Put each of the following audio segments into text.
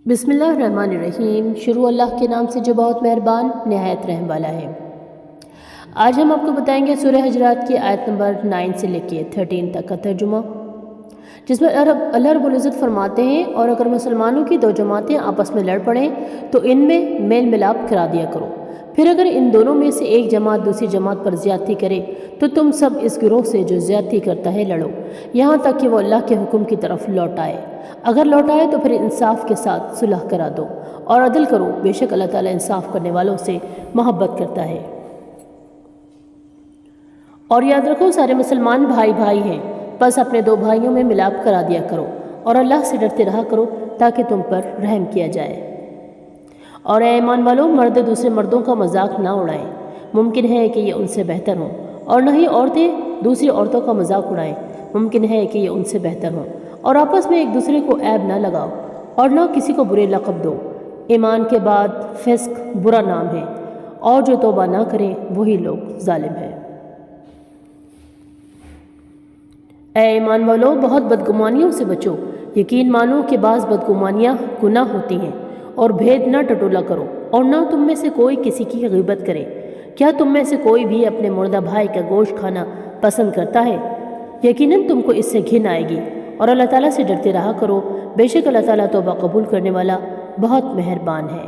बिस्मिल्लाहिर्रहमानिर्रहीम। शुरू अल्लाह के नाम से जो बहुत मेहरबान नहायत रहम वाला है। आज हम आपको बताएंगे सूरह हुजरात की आयत नंबर 9 से लेके 13 तक का तर्जुमा, जिसमें अल्लाह रब्बुल इज़्ज़त फरमाते हैं, और अगर मुसलमानों की दो जमातें आपस में लड़ पड़ें तो इनमें मेल मिलाप करा दिया करो। फिर अगर इन दोनों में से एक जमात दूसरी जमात पर ज़्यादती करे तो तुम सब इस गिरोह से जो ज़्यादती करता है लड़ो, यहाँ तक कि वो अल्लाह के हुक्म की तरफ लौट आए। अगर लौट आए तो फिर इंसाफ के साथ सुलह करा दो और अदल करो, बेशक अल्लाह ताला इंसाफ करने वालों से मोहब्बत करता है। और याद रखो, सारे मुसलमान भाई भाई हैं, बस अपने दो भाइयों में मिलाप करा दिया करो और अल्लाह से डरते रहा करो ताकि तुम पर रहम किया जाए। और ऐ ईमान वालों, मर्द दूसरे मर्दों का मजाक ना उड़ाएं। मुमकिन है कि ये उनसे बेहतर हों, और न ही औरतें दूसरी औरतों का मजाक उड़ाएं। मुमकिन है कि ये उनसे बेहतर हों। और आपस में एक दूसरे को ऐब ना लगाओ और न किसी को बुरे लक़ब दो। ईमान के बाद फिस्क बुरा नाम है, और जो तौबा ना करें वही लोग जालिम हैं। ऐ ईमान वालों, बहुत बदगुमानियों से बचो। यकीन मानो कि बाज़ बदगुमानियाँ गुनाह होती हैं। और भेद न टटोला करो, और न तुम में से कोई किसी की ग़ीबत करे। क्या तुम में से कोई भी अपने मुर्दा भाई का गोश्त खाना पसंद करता है? यकीनन तुमको इससे घिन आएगी। और अल्लाह ताला से डरते रहा करो, बेशक अल्लाह ताला तौबा कबूल करने वाला बहुत मेहरबान है।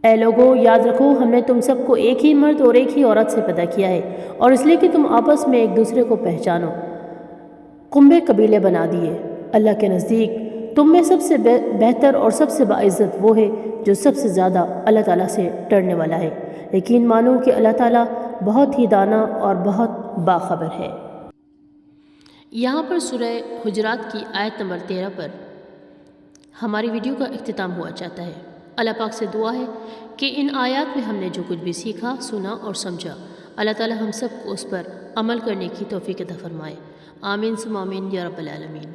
ऐ लोगों, याद रखो, हमने तुम सबको एक ही मर्द और एक ही औरत से पैदा किया है, और इसलिए कि तुम आपस में एक दूसरे को पहचानो। कुंबे कबीले बना दिए। अल्लाह के नज़दीक तुम में सबसे बेहतर और सबसे बाइज़्ज़त वो है जो सबसे ज़्यादा अल्लाह ताला से डरने वाला है। यकीन मानो कि अल्लाह ताला बहुत ही दाना और बहुत बाखबर है। यहाँ पर सूरह हुजरात की आयत नंबर 13 पर हमारी वीडियो का इख्तिताम हुआ चाहता है। अल्लाह पाक से दुआ है कि इन आयत में हमने जो कुछ भी सीखा, सुना और समझा, अल्लाह ताला हम सब को उस पर अमल करने की तौफीक अता फरमाए। आमीन सुम्मा आमीन या रब्बल आलमीन।